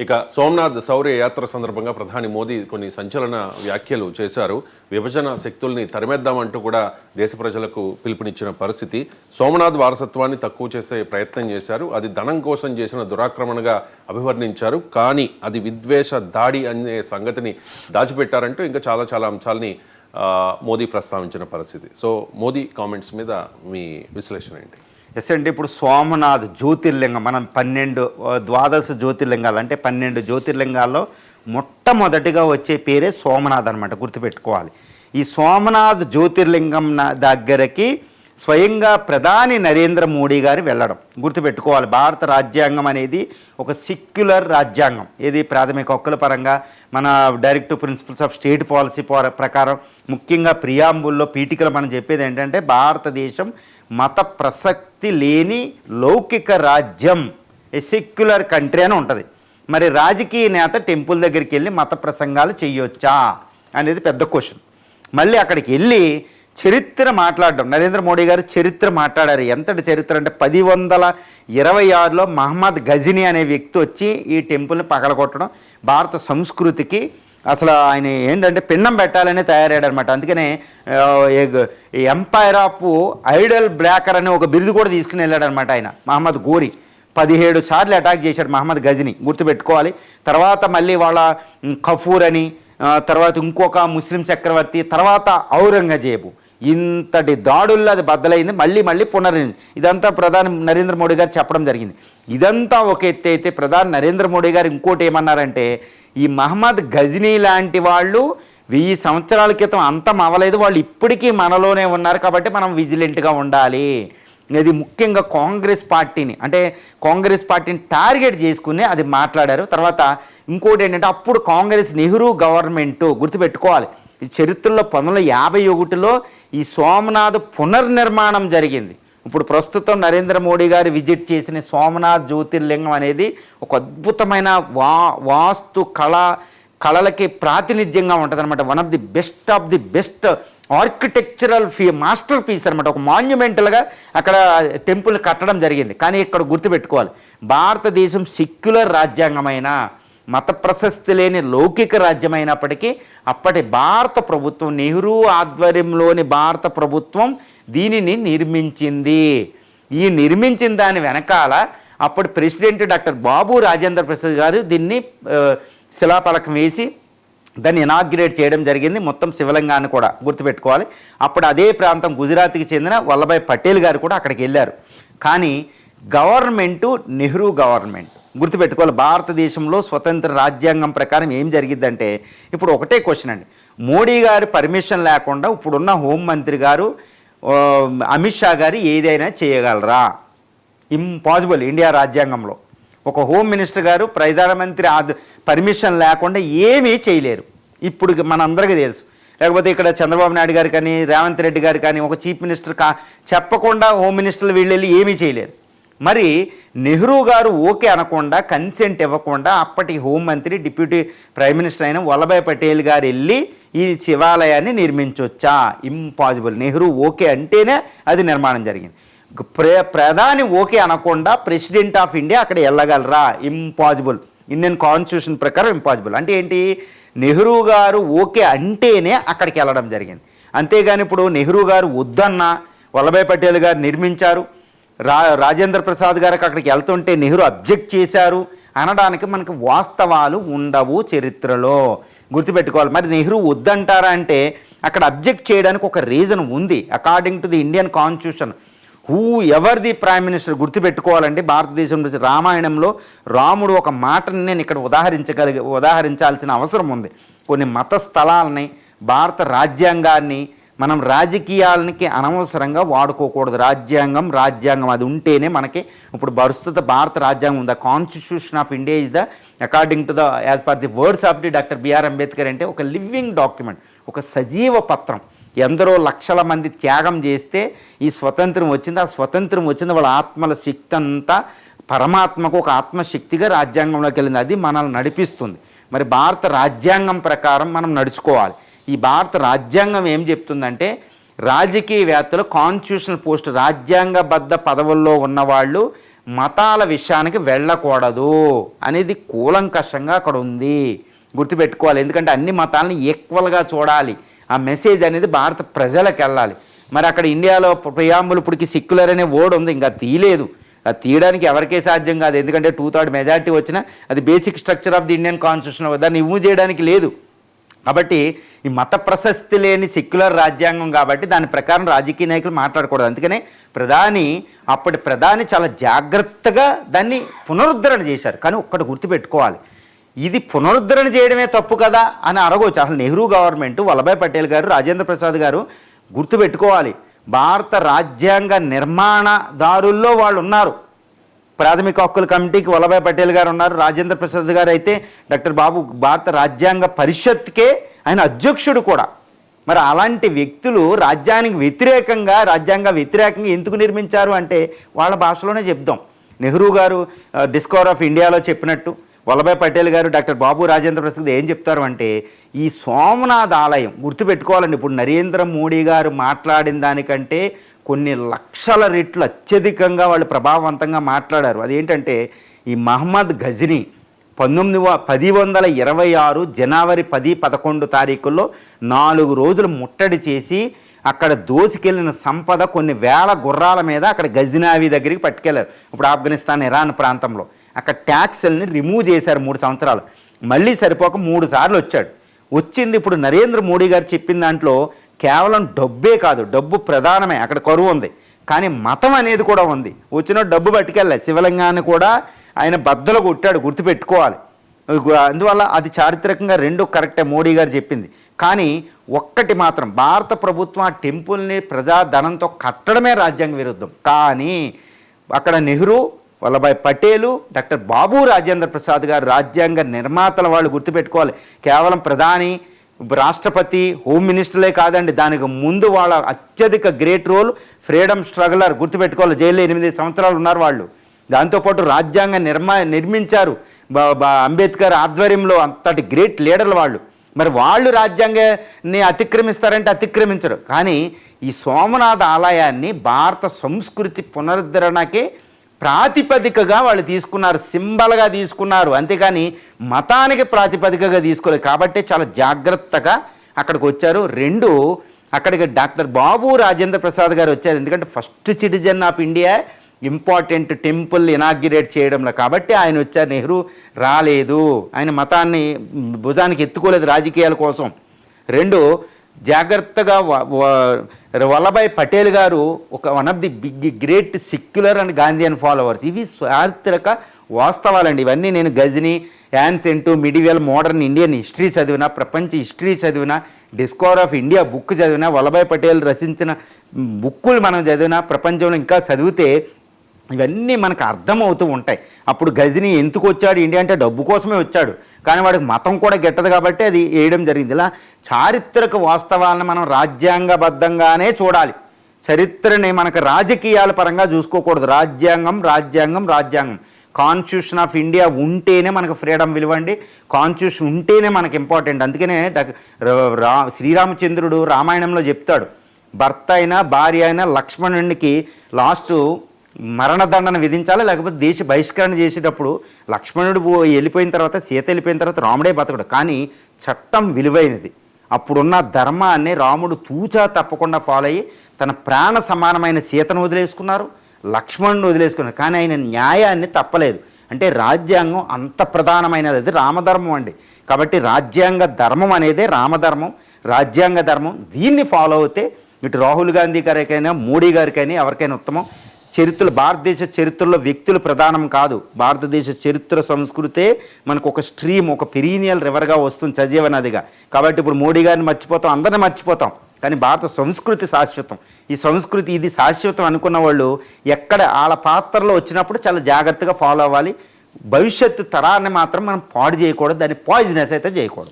ఇక సోమనాథ్ శౌర్య యాత్ర సందర్భంగా ప్రధాని మోదీ కొన్ని సంచలన వ్యాఖ్యలు చేశారు. విభజన శక్తుల్ని తరిమేద్దామంటూ కూడా దేశ ప్రజలకు పిలుపునిచ్చిన పరిస్థితి. సోమనాథ్ వారసత్వాన్ని తక్కువ చేసే ప్రయత్నం చేశారు. అది ధనం కోసం చేసిన దురాక్రమణగా అభివర్ణించారు. కానీ అది విద్వేష దాడి అనే సంగతిని దాచిపెట్టారంటూ ఇంకా చాలా అంశాలని మోదీ ప్రస్తావించిన పరిస్థితి. సో మోదీ కామెంట్స్ మీద మీ విశ్లేషణ ఏంటి? ఎస్ అండి, ఇప్పుడు సోమనాథ్ జ్యోతిర్లింగం, మనం 12 జ్యోతిర్లింగాలు అంటే 12 జ్యోతిర్లింగాల్లో మొట్టమొదటిగా వచ్చే పేరే సోమనాథ్ అనమాట, గుర్తుపెట్టుకోవాలి. ఈ సోమనాథ్ జ్యోతిర్లింగం దగ్గరికి స్వయంగా ప్రధాని నరేంద్ర మోడీ గారు వెళ్ళడం గుర్తుపెట్టుకోవాలి. భారత రాజ్యాంగం అనేది ఒక సెక్యులర్ రాజ్యాంగం. ఇది ప్రాథమిక హక్కుల పరంగా మన direct principles of state policy ప్రకారం ముఖ్యంగా ప్రియాంబుల్లో పీఠికలు మనం చెప్పేది ఏంటంటే భారతదేశం మత ప్రసక్తి లేని లౌకిక రాజ్యం, ఏ సెక్యులర్ కంట్రీ అని ఉంటుంది. మరి రాజకీయ నేత టెంపుల్ దగ్గరికి వెళ్ళి మత ప్రసంగాలు చేయొచ్చా అనేది పెద్ద క్వశ్చన్. మళ్ళీ అక్కడికి వెళ్ళి చరిత్ర మాట్లాడడం, నరేంద్ర మోడీ గారు చరిత్ర మాట్లాడారు. ఎంతటి చరిత్ర అంటే 1026లో మహమ్మద్ గజనీ అనే వ్యక్తి వచ్చి ఈ టెంపుల్ని పగలగొట్టడం, భారత సంస్కృతికి అసలు ఆయన ఏంటంటే పిండం పెట్టాలనే తయారయ్యాడనమాట. అందుకనే ఎంపైర్ ఆఫ్ ఐడల్ బ్రేకర్ అనే ఒక బిరుదు కూడా తీసుకుని వెళ్ళాడనమాట ఆయన. మహమ్మద్ గోరీ 17 సార్లు అటాక్ చేశాడు మహమ్మద్ గజనీ, గుర్తుపెట్టుకోవాలి. తర్వాత మళ్ళీ వాళ్ళ కఫూర్ అని, తర్వాత ఇంకొక ముస్లిం చక్రవర్తి, తర్వాత ఔరంగజేబు, ఇంతటి దాడుల్లో అది బద్దలైంది. మళ్ళీ ఇదంతా ప్రధాని నరేంద్ర మోడీ గారు చెప్పడం జరిగింది. ఇదంతా ఒక ఎత్తి అయితే ప్రధాని నరేంద్ర మోడీ గారు ఇంకోటి ఏమన్నారంటే, ఈ మహమ్మద్ గజనీ లాంటి వాళ్ళు 1000 సంవత్సరాల క్రితం అంతం అవ్వలేదు, వాళ్ళు ఇప్పటికీ మనలోనే ఉన్నారు, కాబట్టి మనం విజిలెంట్గా ఉండాలి. ఇది ముఖ్యంగా కాంగ్రెస్ పార్టీని టార్గెట్ చేసుకుని అది మాట్లాడారు. తర్వాత ఇంకోటి ఏంటంటే, అప్పుడు కాంగ్రెస్ నెహ్రూ గవర్నమెంటు, గుర్తుపెట్టుకోవాలి, ఈ చరిత్రలో 1951లో ఈ సోమనాథ్ పునర్నిర్మాణం జరిగింది. ఇప్పుడు ప్రస్తుతం నరేంద్ర మోడీ గారు విజిట్ చేసిన సోమనాథ్ జ్యోతిర్లింగం అనేది ఒక అద్భుతమైన వాస్తు కళలకి ప్రాతినిధ్యంగా ఉంటుంది అనమాట. One of the best architectural masterpiece అనమాట. ఒక మాన్యుమెంటల్గా అక్కడ టెంపుల్ కట్టడం జరిగింది. కానీ ఇక్కడ గుర్తుపెట్టుకోవాలి, భారతదేశం సెక్యులర్ రాజ్యాంగమైన, మత ప్రశస్తి లేని లౌకిక రాజ్యమైనప్పటికీ అప్పటి భారత ప్రభుత్వం, నెహ్రూ ఆధ్వర్యంలోని భారత ప్రభుత్వం దీనిని నిర్మించింది. ఈ నిర్మించిన దాని వెనకాల అప్పటి ప్రెసిడెంట్ డాక్టర్ బాబు రాజేంద్ర ప్రసాద్ గారు దీన్ని శిలాఫలకం వేసి దాన్ని ఇనాగ్రేట్ చేయడం జరిగింది. మొత్తం శివలింగాన్ని కూడా గుర్తుపెట్టుకోవాలి. అప్పుడు అదే ప్రాంతం గుజరాత్కి చెందిన వల్లభాయ్ పటేల్ గారు కూడా అక్కడికి వెళ్ళారు. కానీ గవర్నమెంటు నెహ్రూ గవర్నమెంట్, గుర్తుపెట్టుకోవాలి. భారతదేశంలో స్వతంత్ర రాజ్యాంగం ప్రకారం ఏం జరిగిద్దంటే, ఇప్పుడు ఒకటే క్వశ్చన్ అండి, మోడీ గారి పర్మిషన్ లేకుండా ఇప్పుడున్న హోంమంత్రి గారు అమిత్ షా గారు ఏదైనా చేయగలరా? ఇంపాసిబుల్. ఇండియా రాజ్యాంగంలో ఒక హోమ్ మినిస్టర్ గారు ప్రధానమంత్రి పర్మిషన్ లేకుండా ఏమీ చేయలేరు. ఇప్పుడు మనందరికీ తెలుసు. లేకపోతే ఇక్కడ చంద్రబాబు నాయుడు గారు కానీ, రేవంత్ రెడ్డి గారు కానీ, ఒక చీఫ్ మినిస్టర్ చెప్పకుండా హోమ్ మినిస్టర్లు వీళ్ళు ఏమీ చేయలేరు. మరి నెహ్రూ గారు ఓకే అనకుండా, కన్సెంట్ ఇవ్వకుండా అప్పటి హోంమంత్రి డిప్యూటీ ప్రైమ్ మినిస్టర్ అయిన వల్లభాయ్ పటేల్ గారు వెళ్ళి ఈ శివాలయాన్ని నిర్మించవచ్చా? ఇంపాసిబుల్. నెహ్రూ ఓకే అంటేనే అది నిర్మాణం జరిగింది. ప్రధాని ఓకే అనకుండా ప్రెసిడెంట్ ఆఫ్ ఇండియా అక్కడ వెళ్ళగలరా? ఇంపాసిబుల్. ఇండియన్ కాన్స్టిట్యూషన్ ప్రకారం ఇంపాసిబుల్. అంటే ఏంటి, నెహ్రూ గారు ఓకే అంటేనే అక్కడికి వెళ్ళడం జరిగింది. అంతేగాని ఇప్పుడు నెహ్రూ గారు వద్దన్నా వల్లభాయ్ పటేల్ గారు నిర్మించారు, రాజేంద్ర ప్రసాద్ గారికి అక్కడికి వెళ్తుంటే నెహ్రూ అబ్జెక్ట్ చేశారు అనడానికి మనకు వాస్తవాలు ఉండవు చరిత్రలో, గుర్తుపెట్టుకోవాలి. మరి నెహ్రూ వద్దంటారా అంటే అక్కడ అబ్జెక్ట్ చేయడానికి ఒక రీజన్ ఉంది. According to the Indian constitution, whoever the prime minister, గుర్తుపెట్టుకోవాలండి. భారతదేశంలో రామాయణంలో రాముడు ఒక మాటని నేను ఇక్కడ ఉదాహరించాల్సిన అవసరం ఉంది. కొన్ని మత స్థలాలని, భారత రాజ్యాంగాన్ని మనం రాజకీయాలకి అనవసరంగా వాడుకోకూడదు. రాజ్యాంగం అది ఉంటేనే మనకి ఇప్పుడు ప్రస్తుత భారత రాజ్యాంగం ఉంది. The constitution of India is the according to the as per the words of the doctor B R Ambedkar అంటే ఒక లివింగ్ డాక్యుమెంట్, ఒక సజీవ పత్రం. ఎందరో లక్షల మంది త్యాగం చేస్తే ఈ స్వతంత్రం వచ్చింది. ఆ స్వతంత్రం వచ్చింది వాళ్ళ ఆత్మల శక్తి అంతా పరమాత్మకు ఒక ఆత్మశక్తిగా రాజ్యాంగంలోకి వెళ్ళింది. అది మనల్ని నడిపిస్తుంది. మరి భారత రాజ్యాంగం ప్రకారం మనం నడుచుకోవాలి. ఈ భారత రాజ్యాంగం ఏం చెప్తుందంటే, రాజకీయవేత్తలు కాన్స్టిట్యూషనల్ పోస్ట్ రాజ్యాంగబద్ధ పదవుల్లో ఉన్నవాళ్ళు మతాల విషయానికి వెళ్ళకూడదు అనేది కూలంకషంగా అక్కడ ఉంది. గుర్తుపెట్టుకోవాలి. ఎందుకంటే అన్ని మతాలను ఈక్వల్గా చూడాలి. ఆ మెసేజ్ అనేది భారత ప్రజలకు వెళ్ళాలి. మరి అక్కడ ఇండియాలో ప్రియాంబుల్ ఇప్పటికి సెక్యులర్ అనే వర్డ్ ఉంది, ఇంకా తీయలేదు. అది తీయడానికి ఎవరికే సాధ్యం కాదు. ఎందుకంటే 2/3 మెజారిటీ వచ్చినా అది basic structure of the Indian constitution, దాన్ని రిమూవ్ చేయడానికి లేదు. కాబట్టి ఈ మత ప్రశస్తి లేని సెక్యులర్ రాజ్యాంగం కాబట్టి దాని ప్రకారం రాజకీయ నాయకులు మాట్లాడకూడదు. అందుకనే అప్పటి ప్రధాని చాలా జాగ్రత్తగా దాన్ని పునరుద్ధరణ చేశారు. కానీ ఒక్కటి గుర్తుపెట్టుకోవాలి, ఇది పునరుద్ధరణ చేయడమే తప్పు కదా అని అడగవచ్చు. అసలు నెహ్రూ గవర్నమెంట్, వల్లభాయ్ పటేల్ గారు, రాజేంద్ర ప్రసాద్ గారు గుర్తుపెట్టుకోవాలి, భారత రాజ్యాంగ నిర్మాణదారుల్లో వాళ్ళు ఉన్నారు. ప్రాథమిక హక్కుల కమిటీకి వల్లభాయ్ పటేల్ గారు ఉన్నారు, రాజేంద్ర ప్రసాద్ గారు అయితే డాక్టర్ బాబు భారత రాజ్యాంగ పరిషత్కే ఆయన అధ్యక్షుడు కూడా. మరి అలాంటి వ్యక్తులు రాజ్యాంగ వ్యతిరేకంగా ఎందుకు నిర్మించారు అంటే వాళ్ళ భాషలోనే చెప్దాం. నెహ్రూ గారు డిస్కవర్ ఆఫ్ ఇండియాలో చెప్పినట్టు, వల్లభాయ్ పటేల్ గారు, డాక్టర్ బాబు రాజేంద్ర ప్రసాద్ ఏం చెప్తారు అంటే, ఈ సోమనాథ్ ఆలయం గుర్తుపెట్టుకోవాలండి. ఇప్పుడు నరేంద్ర మోడీ గారు మాట్లాడిన దానికంటే కొన్ని లక్షల రెట్లు అత్యధికంగా వాళ్ళు ప్రభావవంతంగా మాట్లాడారు. అదేంటంటే, ఈ మహమ్మద్ గజనీ 1026 జనవరి 10-11 తారీఖుల్లో 4 రోజులు ముట్టడి చేసి అక్కడ దోచుకెళ్ళిన సంపద కొన్ని వేల గుర్రాల మీద అక్కడ గజనావి దగ్గరికి పట్టుకెళ్ళారు. ఇప్పుడు ఆఫ్ఘనిస్తాన్, ఇరాన్ ప్రాంతంలో అక్కడ ట్యాక్స్ని రిమూవ్ చేశారు 3 సంవత్సరాలు. మళ్ళీ సరిపోక 3 సార్లు వచ్చాడు. వచ్చింది ఇప్పుడు నరేంద్ర మోడీ గారు చెప్పిన దాంట్లో కేవలం డబ్బే కాదు, డబ్బు ప్రధానమే, అక్కడ కరువు ఉంది, కానీ మతం అనేది కూడా ఉంది. వచ్చిన డబ్బు పట్టుకెళ్ళాలి. శివలింగాన్ని కూడా ఆయన బద్దలు కొట్టాడు, గుర్తుపెట్టుకోవాలి. అందువల్ల అది చారిత్రకంగా 2 కరెక్టే మోడీ గారు చెప్పింది. కానీ ఒక్కటి మాత్రం, భారత ప్రభుత్వం ఆ టెంపుల్ని ప్రజాధనంతో కట్టడమే రాజ్యాంగ విరుద్ధం. కానీ అక్కడ నెహ్రూ, వల్లభాయ్ పటేలు, డాక్టర్ బాబు రాజేంద్ర ప్రసాద్ గారు రాజ్యాంగ నిర్మాతల వాళ్ళు గుర్తుపెట్టుకోవాలి. కేవలం ప్రధాని, రాష్ట్రపతి, హోమ్ మినిస్టర్లే కాదండి, దానికి ముందు వాళ్ళ అత్యధిక గ్రేట్ రోల్ ఫ్రీడమ్ స్ట్రగలర్ గుర్తుపెట్టుకోవాలి. జైల్లో 8 సంవత్సరాలు ఉన్నారు వాళ్ళు. దాంతోపాటు రాజ్యాంగ నిర్మించారు అంబేద్కర్ ఆధ్వర్యంలో. అంతటి గ్రేట్ లీడర్లు వాళ్ళు. మరి వాళ్ళు రాజ్యాంగాన్ని అతిక్రమిస్తారంటే అతిక్రమించరు. కానీ ఈ సోమనాథ ఆలయాన్ని భారత సంస్కృతి పునరుద్ధరణకే ప్రాతిపదికగా వాళ్ళు తీసుకున్నారు, సింబల్గా తీసుకున్నారు. అంతేకాని మతానికి ప్రాతిపదికగా తీసుకోలేదు. కాబట్టి చాలా జాగ్రత్తగా అక్కడికి వచ్చారు. 2, అక్కడికి డాక్టర్ బాబు రాజేంద్ర ప్రసాద్ గారు వచ్చారు. ఎందుకంటే first citizen of India important temple inaugurate చేయడంలో, కాబట్టి ఆయన వచ్చారు. నెహ్రూ రాలేదు, ఆయన మతాన్ని భుజానికి ఎత్తుకోలేదు రాజకీయాల కోసం. 2, జాగ్రత్తగా వల్లభాయ్ పటేల్ గారు one of the great secular and Gandhian followers. ఇవి చారిత్రక వాస్తవాలండి. ఇవన్నీ నేను Ghazni, ancient, medieval, modern Indian history చదివినా, ప్రపంచ హిస్టరీ చదివినా, డిస్కవర్ ఆఫ్ ఇండియా బుక్ చదివినా, వల్లభాయ్ పటేల్ రచించిన బుక్కులు మనం చదివినా, ప్రపంచంలో ఇంకా చదివితే ఇవన్నీ మనకు అర్థమవుతూ ఉంటాయి. అప్పుడు గజనీ ఎందుకు వచ్చాడు ఇండియా అంటే డబ్బు కోసమే వచ్చాడు, కానీ వాడికి మతం కూడా గిట్టదు కాబట్టి అది వేయడం జరిగింది. ఇలా చారిత్రక వాస్తవాలను మనం రాజ్యాంగబద్ధంగానే చూడాలి. చరిత్రని మనకు రాజకీయాల పరంగా చూసుకోకూడదు. రాజ్యాంగం రాజ్యాంగం రాజ్యాంగం. కాన్స్టిట్యూషన్ ఆఫ్ ఇండియా ఉంటేనే మనకు ఫ్రీడమ్ విలువండి, కాన్స్టిట్యూషన్ ఉంటేనే మనకు ఇంపార్టెంట్. అందుకనే శ్రీరామచంద్రుడు రామాయణంలో చెప్తాడు, భర్త అయినా భార్య అయినా లక్ష్మణునికి లాస్ట్ మరణదండన విధించాలి, లేకపోతే దేశ బహిష్కరణ చేసేటప్పుడు లక్ష్మణుడు వెళ్ళిపోయిన తర్వాత, సీత వెళ్ళిపోయిన తర్వాత రాముడే బతకడు. కానీ చట్టం విలువైనది. అప్పుడున్న ధర్మాన్ని రాముడు తూచా తప్పకుండా ఫాలో అయ్యి తన ప్రాణ సమానమైన సీతను వదిలేసుకున్నారు, లక్ష్మణుని వదిలేసుకున్నారు. కానీ ఆయన న్యాయాన్ని తప్పలేదు. అంటే రాజ్యాంగం అంత ప్రధానమైనది, అది రామధర్మం అండి. కాబట్టి రాజ్యాంగ ధర్మం అనేదే రామధర్మం, రాజ్యాంగ ధర్మం. దీన్ని ఫాలో అవుతే ఇటు రాహుల్ గాంధీ గారికైనా, మోడీ గారికైనా ఎవరికైనా ఉత్తమం. భారతదేశ చరిత్రలో వ్యక్తులు ప్రధానం కాదు. భారతదేశ చరిత్ర సంస్కృతే మనకు ఒక స్ట్రీమ్, ఒక పెరీనియల్ రివర్గా వస్తుంది, సజీవ నదిగా. కాబట్టి ఇప్పుడు మోడీ గారిని మర్చిపోతాం, అందరిని మర్చిపోతాం, కానీ భారత సంస్కృతి శాశ్వతం. ఈ సంస్కృతి ఇది శాశ్వతం అనుకున్న వాళ్ళు ఎక్కడ వాళ్ళ పాత్రలో వచ్చినప్పుడు చాలా జాగ్రత్తగా ఫాలో అవ్వాలి. భవిష్యత్తు తరాన్ని మాత్రం మనం పాడు చేయకూడదు, దాన్ని పాయిజనస్ అయితే చేయకూడదు.